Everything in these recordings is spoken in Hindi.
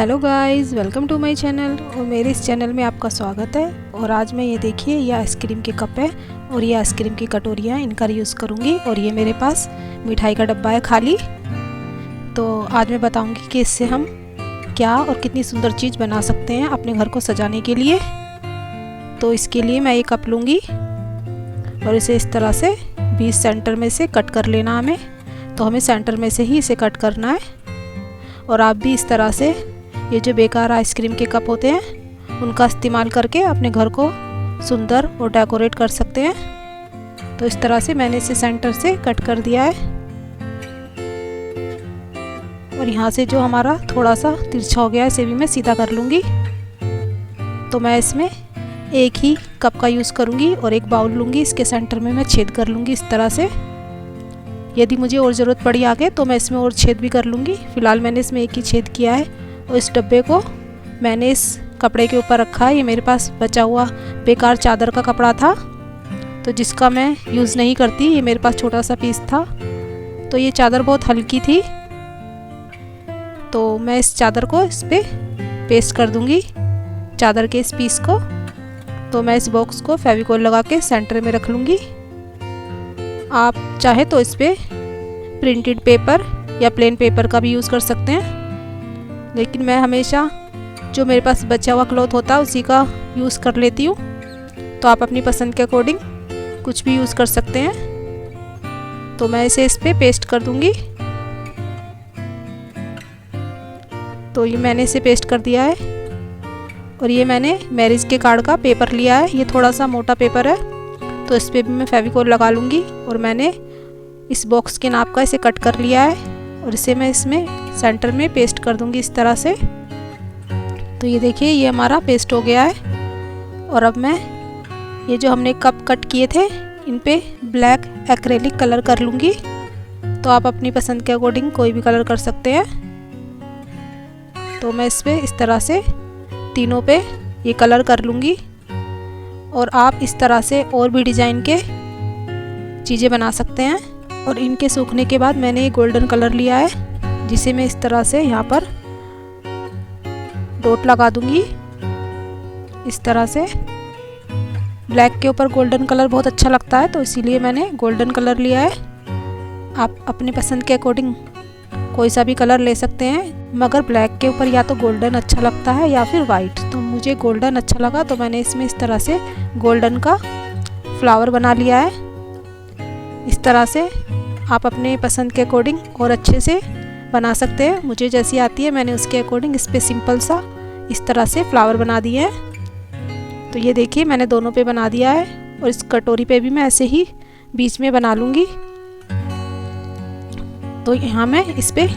Hello guys, welcome to my channel. और मेरे इस चैनल में आपका स्वागत है। और आज मैं ये देखिए, ये आइसक्रीम के कप है और ये आइसक्रीम की कटोरियाँ, इनका यूज़ करूँगी। और ये मेरे पास मिठाई का डब्बा है खाली। तो आज मैं बताऊँगी कि इससे हम क्या और कितनी सुंदर चीज़ बना सकते हैं अपने घर को सजाने के लिए। तो इसके लिए मैं ये कप लूँगी और इसे इस तरह से 20 सेंटर में से कट कर लेना हमें। तो हमें सेंटर में से ही इसे कट करना है। और आप भी इस तरह से ये जो बेकार आइसक्रीम के कप होते हैं उनका इस्तेमाल करके अपने घर को सुंदर और डेकोरेट कर सकते हैं। तो इस तरह से मैंने इसे सेंटर से कट कर दिया है। और यहाँ से जो हमारा थोड़ा सा तिरछा हो गया है इसे भी मैं सीधा कर लूँगी। तो मैं इसमें एक ही कप का यूज़ करूँगी और एक बाउल लूँगी, इसके सेंटर में मैं छेद कर लूँगी इस तरह से। यदि मुझे और ज़रूरत पड़ी आगे तो मैं इसमें और छेद भी कर लूँगी। फ़िलहाल मैंने इसमें एक ही छेद किया है। और इस डब्बे को मैंने इस कपड़े के ऊपर रखा है। ये मेरे पास बचा हुआ बेकार चादर का कपड़ा था, तो जिसका मैं यूज़ नहीं करती। ये मेरे पास छोटा सा पीस था, तो ये चादर बहुत हल्की थी। तो मैं इस चादर को इस पर पेस्ट कर दूँगी, चादर के इस पीस को। तो मैं इस बॉक्स को फेविकोल लगा के सेंटर में रख लूँगी। आप चाहे तो इस पर प्रिंटेड पेपर या प्लेन पेपर का भी यूज़ कर सकते हैं, लेकिन मैं हमेशा जो मेरे पास बचा हुआ क्लॉथ होता है उसी का यूज़ कर लेती हूँ। तो आप अपनी पसंद के अकॉर्डिंग कुछ भी यूज़ कर सकते हैं। तो मैं इसे इस पर पेस्ट कर दूँगी। तो ये मैंने इसे पेस्ट कर दिया है। और ये मैंने मैरिज के कार्ड का पेपर लिया है, ये थोड़ा सा मोटा पेपर है। तो इस पर भी मैं फेविकोल लगा लूँगी। और मैंने इस बॉक्स के नाप का इसे कट कर लिया है और इसे मैं इसमें सेंटर में पेस्ट कर दूँगी इस तरह से। तो ये देखिए, ये हमारा पेस्ट हो गया है। और अब मैं ये जो हमने कप कट किए थे इन पे ब्लैक एक्रेलिक कलर कर लूँगी। तो आप अपनी पसंद के अकॉर्डिंग कोई भी कलर कर सकते हैं। तो मैं इस पर इस तरह से तीनों पे ये कलर कर लूँगी। और आप इस तरह से और भी डिज़ाइन के चीज़ें बना सकते हैं। और इनके सूखने के बाद मैंने ये गोल्डन कलर लिया है, जिसे मैं इस तरह से यहाँ पर डॉट लगा दूँगी इस तरह से। ब्लैक के ऊपर गोल्डन कलर बहुत अच्छा लगता है, तो इसीलिए मैंने गोल्डन कलर लिया है। आप अपनी पसंद के अकॉर्डिंग कोई सा भी कलर ले सकते हैं, मगर ब्लैक के ऊपर या तो गोल्डन अच्छा लगता है या फिर वाइट। तो मुझे गोल्डन अच्छा लगा, तो मैंने इसमें इस तरह से गोल्डन का फ्लावर बना लिया है। इस तरह से आप अपने पसंद के अकॉर्डिंग और अच्छे से बना सकते हैं। मुझे जैसी आती है मैंने उसके अकॉर्डिंग इस पर सिंपल सा इस तरह से फ्लावर बना दिए हैं। तो ये देखिए, मैंने दोनों पे बना दिया है। और इस कटोरी पे भी मैं ऐसे ही बीच में बना लूँगी। तो यहाँ मैं इस पे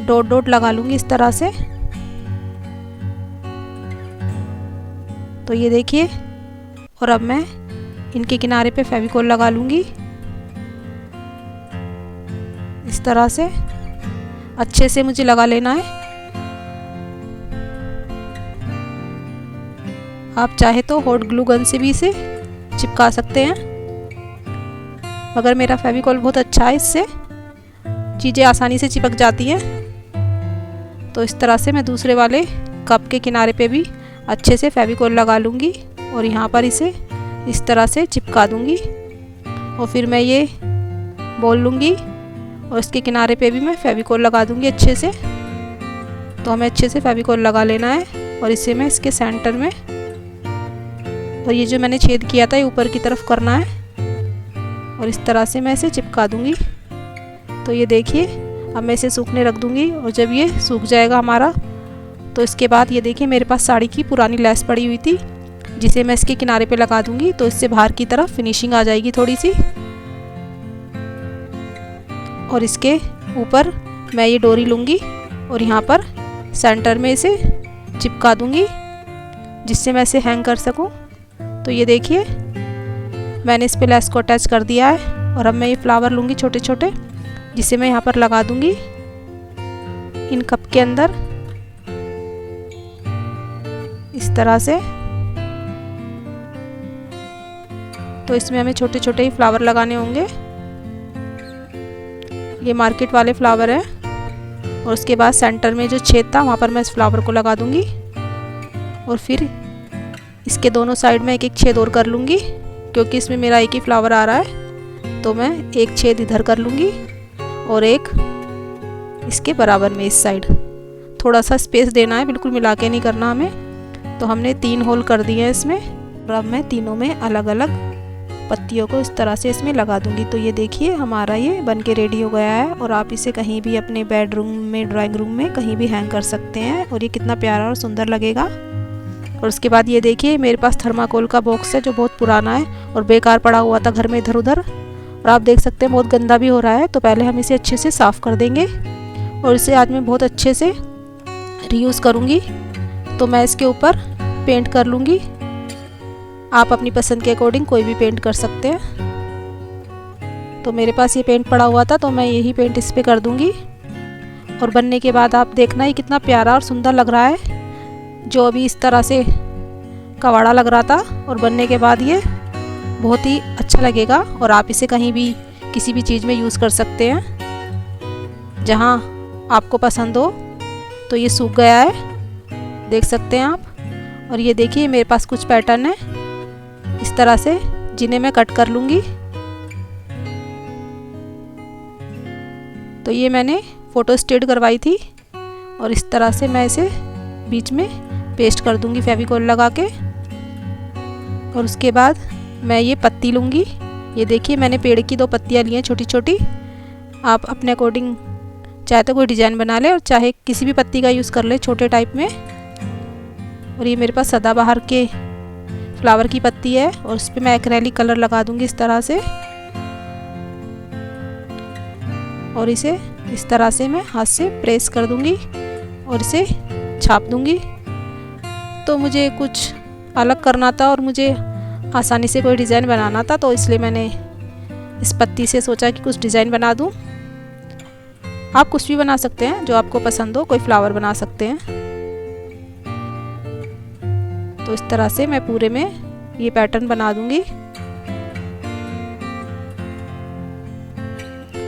डॉट डॉट लगा लूँगी इस तरह से। तो ये देखिए, और अब मैं इनके किनारे पे फेविकोल लगा लूँगी इस तरह से। अच्छे से मुझे लगा लेना है। आप चाहे तो हॉट ग्लू गन से भी इसे चिपका सकते हैं, मगर मेरा फेविकोल बहुत अच्छा है, इससे चीज़ें आसानी से चिपक जाती हैं। तो इस तरह से मैं दूसरे वाले कप के किनारे पे भी अच्छे से फेविकोल लगा लूँगी और यहाँ पर इसे इस तरह से चिपका दूँगी। और फिर मैं ये बोल लूँगी और इसके किनारे पे भी मैं फेविकोल लगा दूँगी अच्छे से। तो हमें अच्छे से फेविकोल लगा लेना है। और इसे मैं इसके सेंटर में, और ये जो मैंने छेद किया था ये ऊपर की तरफ करना है। और इस तरह से मैं इसे चिपका दूँगी। तो ये देखिए, अब मैं इसे सूखने रख दूँगी। और जब ये सूख जाएगा हमारा, तो इसके बाद ये देखिए, मेरे पास साड़ी की पुरानी लेस पड़ी हुई थी, जिसे मैं इसके किनारे पे लगा दूँगी। तो इससे बाहर की तरफ फिनिशिंग आ जाएगी थोड़ी सी। और इसके ऊपर मैं ये डोरी लूँगी और यहाँ पर सेंटर में इसे चिपका दूँगी, जिससे मैं इसे हैंग कर सकूँ। तो ये देखिए, मैंने इस पे लेस को अटैच कर दिया है। और अब मैं ये फ्लावर लूँगी छोटे छोटे, जिसे मैं यहाँ पर लगा दूँगी इन कप के अंदर इस तरह से। तो इसमें हमें छोटे छोटे ही फ्लावर लगाने होंगे। ये मार्केट वाले फ्लावर हैं। और उसके बाद सेंटर में जो छेद था वहाँ पर मैं इस फ्लावर को लगा दूँगी और फिर इसके दोनों साइड में एक एक छेद और कर लूँगी, क्योंकि इसमें मेरा एक ही फ्लावर आ रहा है तो मैं एक छेद इधर कर लूँगी और एक इसके बराबर में इस साइड। थोड़ा सा स्पेस देना है, बिल्कुल मिला के नहीं करना हमें। तो हमने 3 होल कर दिए हैं इसमें और अब मैं तीनों में अलग अलग पत्तियों को इस तरह से इसमें लगा दूंगी। तो ये देखिए हमारा ये बन के रेडी हो गया है और आप इसे कहीं भी अपने बेडरूम में, ड्राइंग रूम में कहीं भी हैंग कर सकते हैं और ये कितना प्यारा और सुंदर लगेगा। और उसके बाद ये देखिए मेरे पास थर्माकोल का बॉक्स है जो बहुत पुराना है और बेकार पड़ा हुआ था घर में इधर उधर, और आप देख सकते हैं बहुत गंदा भी हो रहा है। तो पहले हम इसे अच्छे से साफ़ कर देंगे और इसे आज मैं बहुत अच्छे से रीयूज़ करूँगी। तो मैं इसके ऊपर पेंट कर लूँगी, आप अपनी पसंद के अकॉर्डिंग कोई भी पेंट कर सकते हैं। तो मेरे पास ये पेंट पड़ा हुआ था तो मैं यही पेंट इस पर कर दूँगी। और बनने के बाद आप देखना ये कितना प्यारा और सुंदर लग रहा है, जो अभी इस तरह से कवाड़ा लग रहा था और बनने के बाद ये बहुत ही अच्छा लगेगा। और आप इसे कहीं भी किसी भी चीज़ में यूज़ कर सकते हैं जहाँ आपको पसंद हो। तो ये सूख गया है, देख सकते हैं आप। और ये देखिए मेरे पास कुछ पैटर्न है इस तरह से जिन्हें मैं कट कर लूँगी। तो ये मैंने फ़ोटो स्टेट करवाई थी और इस तरह से मैं इसे बीच में पेस्ट कर दूँगी फेविकोल लगा के। और उसके बाद मैं ये पत्ती लूँगी। ये देखिए मैंने पेड़ की 2 पत्तियाँ ली हैं छोटी छोटी, आप अपने अकॉर्डिंग चाहे तो कोई डिज़ाइन बना ले और चाहे किसी भी पत्ती का यूज़ कर ले छोटे टाइप में। और ये मेरे पास सदाबहार के फ्लावर की पत्ती है और उस पर मैं एक्रेलिक कलर लगा दूंगी इस तरह से। और इसे इस तरह से मैं हाथ से प्रेस कर दूंगी और इसे छाप दूंगी। तो मुझे कुछ अलग करना था और मुझे आसानी से कोई डिज़ाइन बनाना था, तो इसलिए मैंने इस पत्ती से सोचा कि कुछ डिज़ाइन बना दूं। आप कुछ भी बना सकते हैं जो आपको पसंद हो, कोई फ्लावर बना सकते हैं। तो इस तरह से मैं पूरे में ये पैटर्न बना दूंगी।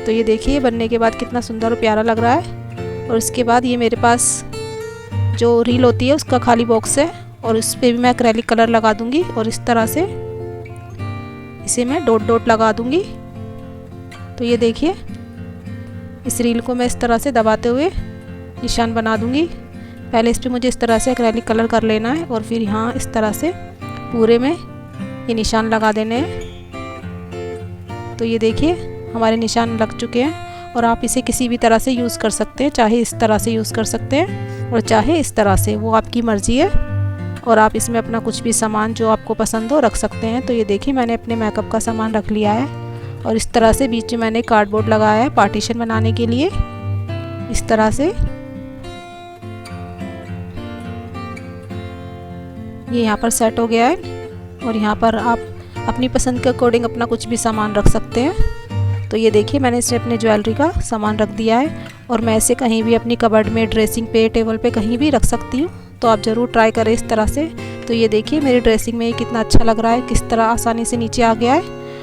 तो ये देखिए बनने के बाद कितना सुंदर और प्यारा लग रहा है। और इसके बाद ये मेरे पास जो रील होती है उसका खाली बॉक्स है और इस पर भी मैं एक्रेलिक कलर लगा दूंगी और इस तरह से इसे मैं डॉट डॉट लगा दूंगी। तो ये देखिए इस रील को मैं इस तरह से दबाते हुए निशान बना दूंगी। पहले इस पर मुझे इस तरह से एक्रेलिक कलर कर लेना है और फिर यहाँ इस तरह से पूरे में ये निशान लगा देने हैं। तो ये देखिए हमारे निशान लग चुके हैं और आप इसे किसी भी तरह से यूज़ कर सकते हैं, चाहे इस तरह से यूज़ कर सकते हैं और चाहे इस तरह से, वो आपकी मर्ज़ी है। और आप इसमें अपना कुछ भी सामान जो आपको पसंद हो रख सकते हैं। तो ये देखिए मैंने अपने मेकअप का सामान रख लिया है और इस तरह से बीच में मैंने कार्डबोर्ड लगाया है पार्टीशन बनाने के लिए इस तरह से। ये यहाँ पर सेट हो गया है और यहाँ पर आप अपनी पसंद के अकॉर्डिंग अपना कुछ भी सामान रख सकते हैं। तो ये देखिए मैंने इसमें अपने ज्वेलरी का सामान रख दिया है और मैं इसे कहीं भी अपनी कबर्ड में, ड्रेसिंग पे, टेबल पे कहीं भी रख सकती हूँ। तो आप ज़रूर ट्राई करें इस तरह से। तो ये देखिए मेरी ड्रेसिंग में ये कितना अच्छा लग रहा है, किस तरह आसानी से नीचे आ गया है।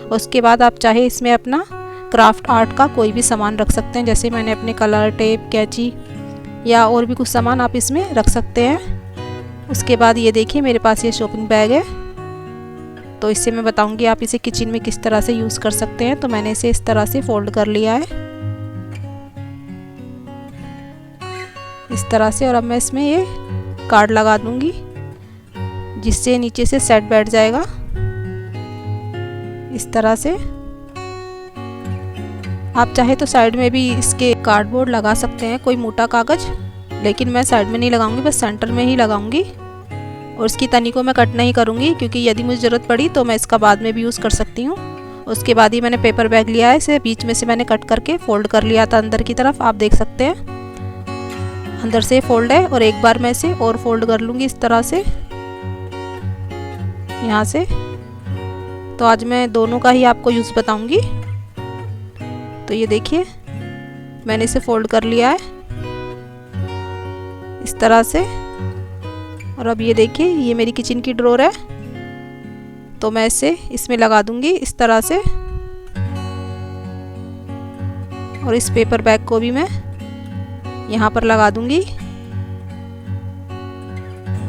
उसके बाद आप चाहे इसमें अपना क्राफ्ट आर्ट का कोई भी सामान रख सकते हैं, जैसे मैंने अपने कलर, टेप, कैंची या और भी कुछ सामान आप इसमें रख सकते हैं। उसके बाद ये देखिए मेरे पास ये शॉपिंग बैग है, तो इससे मैं बताऊंगी आप इसे किचन में किस तरह से यूज़ कर सकते हैं। तो मैंने इसे इस तरह से फोल्ड कर लिया है इस तरह से। और अब मैं इसमें ये कार्ड लगा दूंगी जिससे नीचे से सेट बैठ जाएगा इस तरह से। आप चाहे तो साइड में भी इसके कार्डबोर्ड लगा सकते हैं, कोई मोटा कागज़, लेकिन मैं साइड में नहीं लगाऊंगी, बस सेंटर में ही लगाऊंगी। और इसकी तनी को मैं कट नहीं करूंगी क्योंकि यदि मुझे ज़रूरत पड़ी तो मैं इसका बाद में भी यूज़ कर सकती हूँ। उसके बाद ही मैंने पेपर बैग लिया है, इसे बीच में से मैंने कट करके फोल्ड कर लिया था अंदर की तरफ, आप देख सकते हैं अंदर से फोल्ड है। और एक बार मैं इसे और फोल्ड कर लूँगी इस तरह से यहाँ से। तो आज मैं दोनों का ही आपको यूज़ बताऊंगी। तो ये देखिए मैंने इसे फोल्ड कर लिया है इस तरह से। और अब ये देखिए ये मेरी किचन की ड्रॉर है, तो मैं इसे इसमें लगा दूंगी इस तरह से। और इस पेपर बैग को भी मैं यहाँ पर लगा दूंगी।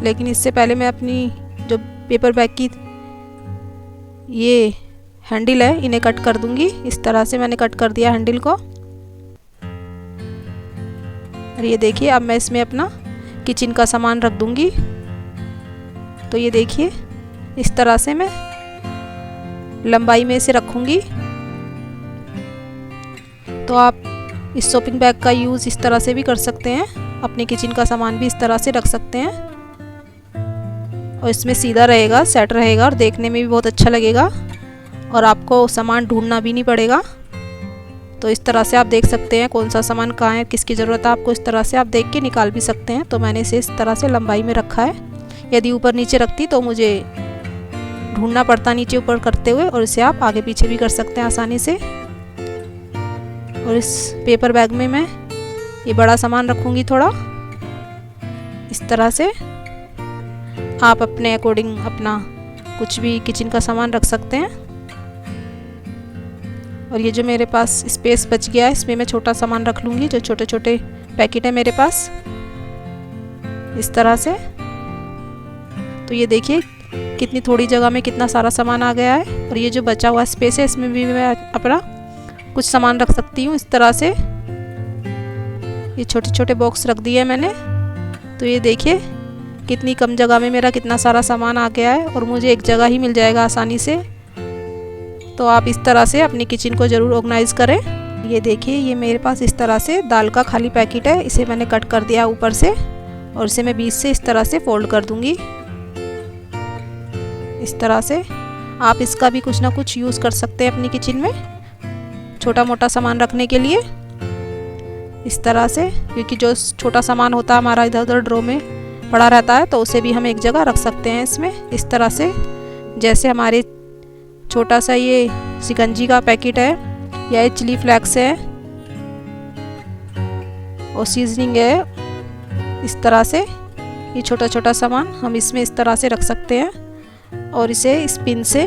लेकिन इससे पहले मैं अपनी जो पेपर बैग की ये हैंडल है इन्हें कट कर दूंगी। इस तरह से मैंने कट कर दिया हैंडल को। और ये देखिए अब मैं इसमें अपना किचन का सामान रख दूंगी। तो ये देखिए इस तरह से मैं लंबाई में इसे रखूंगी। तो आप इस शॉपिंग बैग का यूज़ इस तरह से भी कर सकते हैं, अपने किचन का सामान भी इस तरह से रख सकते हैं और इसमें सीधा रहेगा, सेट रहेगा और देखने में भी बहुत अच्छा लगेगा और आपको सामान ढूंढना भी नहीं पड़ेगा। तो इस तरह से आप देख सकते हैं कौन सा सामान कहाँ है, किसकी ज़रूरत है आपको, इस तरह से आप देख के निकाल भी सकते हैं। तो मैंने इसे इस तरह से लंबाई में रखा है। यदि ऊपर नीचे रखती तो मुझे ढूंढना पड़ता नीचे ऊपर करते हुए, और इसे आप आगे पीछे भी कर सकते हैं आसानी से। और इस पेपर बैग में मैं ये बड़ा सामान रखूँगी थोड़ा इस तरह से। आप अपने अकॉर्डिंग अपना कुछ भी किचन का सामान रख सकते हैं। और ये जो मेरे पास स्पेस बच गया है इसमें मैं छोटा सामान रख लूँगी, जो छोटे छोटे पैकेट है मेरे पास इस तरह से। तो ये देखिए कितनी थोड़ी जगह में कितना सारा सामान आ गया है। और ये जो बचा हुआ स्पेस है इसमें भी मैं अपना कुछ सामान रख सकती हूँ इस तरह से। ये छोटे छोटे बॉक्स रख दिए मैंने। तो ये देखिए कितनी कम जगह में मेरा कितना सारा सामान आ गया है और मुझे एक जगह ही मिल जाएगा आसानी से। तो आप इस तरह से अपनी किचन को ज़रूर ऑर्गेनाइज़ करें। ये देखिए ये मेरे पास इस तरह से दाल का खाली पैकेट है, इसे मैंने कट कर दिया ऊपर से और इसे मैं बीच से इस तरह से फोल्ड कर दूंगी इस तरह से। आप इसका भी कुछ ना कुछ यूज़ कर सकते हैं अपनी किचन में छोटा मोटा सामान रखने के लिए इस तरह से, क्योंकि जो छोटा सामान होता है हमारा इधर उधर ड्रॉ में पड़ा रहता है तो उसे भी हम एक जगह रख सकते हैं इसमें इस तरह से। जैसे हमारे छोटा सा ये शिकंजी का पैकेट है या ये चिली फ्लेक्स है और सीजनिंग है, इस तरह से ये छोटा छोटा सामान हम इसमें इस तरह से रख सकते हैं और इसे स्पिन से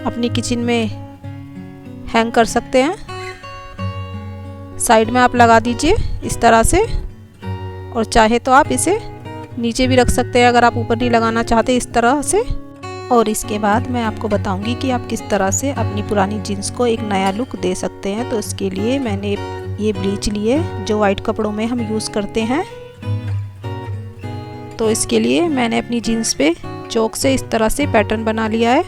अपनी किचन में हैंग कर सकते हैं। साइड में आप लगा दीजिए इस तरह से, और चाहे तो आप इसे नीचे भी रख सकते हैं अगर आप ऊपर नहीं लगाना चाहते इस तरह से। और इसके बाद मैं आपको बताऊंगी कि आप किस तरह से अपनी पुरानी जीन्स को एक नया लुक दे सकते हैं। तो इसके लिए मैंने ये ब्लीच ली है जो वाइट कपड़ों में हम यूज़ करते हैं। तो इसके लिए मैंने अपनी जीन्स पे चौक से इस तरह से पैटर्न बना लिया है।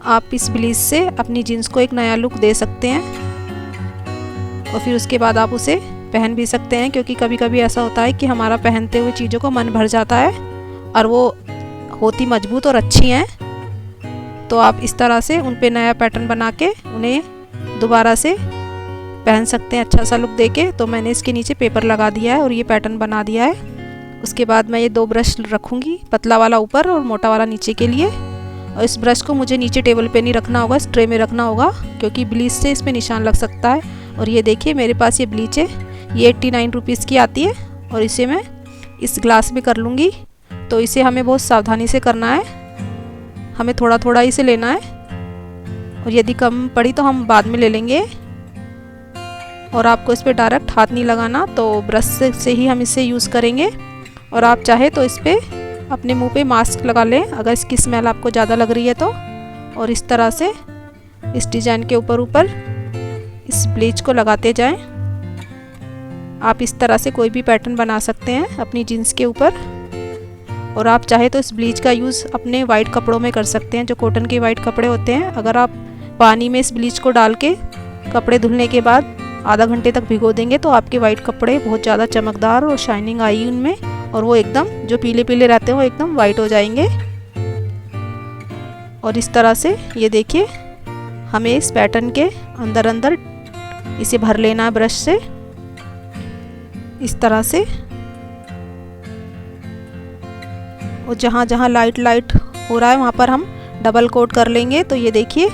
आप इस ब्लीच से अपनी जीन्स को एक नया लुक दे सकते हैं और फिर उसके बाद आप उसे पहन भी सकते हैं, क्योंकि कभी कभी ऐसा होता है कि हमारा पहनते हुए चीज़ों को मन भर जाता है और वो होती मजबूत और अच्छी हैं। तो आप इस तरह से उन पे नया पैटर्न बना के उन्हें दोबारा से पहन सकते हैं अच्छा सा लुक देके। तो मैंने इसके नीचे पेपर लगा दिया है और ये पैटर्न बना दिया है। उसके बाद मैं ये दो ब्रश रखूँगी, पतला वाला ऊपर और मोटा वाला नीचे के लिए। और इस ब्रश को मुझे नीचे टेबल पे नहीं रखना होगा, इस ट्रे में रखना होगा, क्योंकि ब्लीच से इस पर निशान लग सकता है। और ये देखिए मेरे पास ये ब्लीच है, ये 89 रुपीज़ की आती है और इसे मैं इस ग्लास में कर लूँगी। तो इसे हमें बहुत सावधानी से करना है, हमें थोड़ा थोड़ा इसे लेना है और यदि कम पड़ी तो हम बाद में ले लेंगे। और आपको इस पर डायरेक्ट हाथ नहीं लगाना, तो ब्रश से ही हम इसे यूज़ करेंगे। और आप चाहे तो इस पर अपने मुंह पे मास्क लगा लें अगर इसकी स्मेल आपको ज़्यादा लग रही है तो। और इस तरह से इस डिज़ाइन के ऊपर ऊपर इस ब्लीच को लगाते जाएं। आप इस तरह से कोई भी पैटर्न बना सकते हैं अपनी जीन्स के ऊपर। और आप चाहे तो इस ब्लीच का यूज़ अपने वाइट कपड़ों में कर सकते हैं, जो कॉटन के वाइट कपड़े होते हैं। अगर आप पानी में इस ब्लीच को डाल के कपड़े धुलने के बाद आधा घंटे तक भिगो देंगे तो आपके वाइट कपड़े बहुत ज़्यादा चमकदार और शाइनिंग आएगी उनमें, और वो एकदम जो पीले पीले रहते हैं वो एकदम वाइट हो जाएंगे। और इस तरह से ये देखिए हमें इस पैटर्न के अंदर अंदर इसे भर लेना है ब्रश से इस तरह से। और जहाँ जहाँ लाइट लाइट हो रहा है वहाँ पर हम डबल कोट कर लेंगे। तो ये देखिए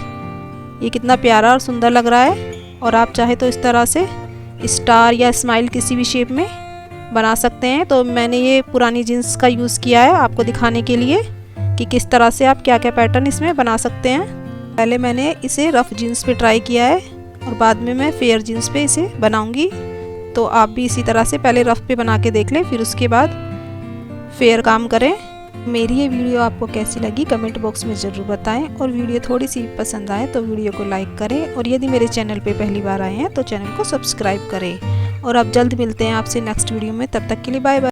ये कितना प्यारा और सुंदर लग रहा है। और आप चाहे तो इस तरह से स्टार या स्माइल किसी भी शेप में बना सकते हैं। तो मैंने ये पुरानी जीन्स का यूज़ किया है आपको दिखाने के लिए कि किस तरह से आप क्या क्या पैटर्न इसमें बना सकते हैं। पहले मैंने इसे रफ़ जीन्स पे ट्राई किया है और बाद में मैं फेयर जीन्स पे इसे बनाऊंगी। तो आप भी इसी तरह से पहले रफ पे बना के देख लें, फिर उसके बाद फेयर काम करें। मेरी ये वीडियो आपको कैसी लगी कमेंट बॉक्स में ज़रूर बताएं, और वीडियो थोड़ी सी पसंद आए तो वीडियो को लाइक करें, और यदि मेरे चैनल पे पहली बार आए हैं तो चैनल को सब्सक्राइब करें। और अब जल्द मिलते हैं आपसे नेक्स्ट वीडियो में, तब तक के लिए बाय बाय।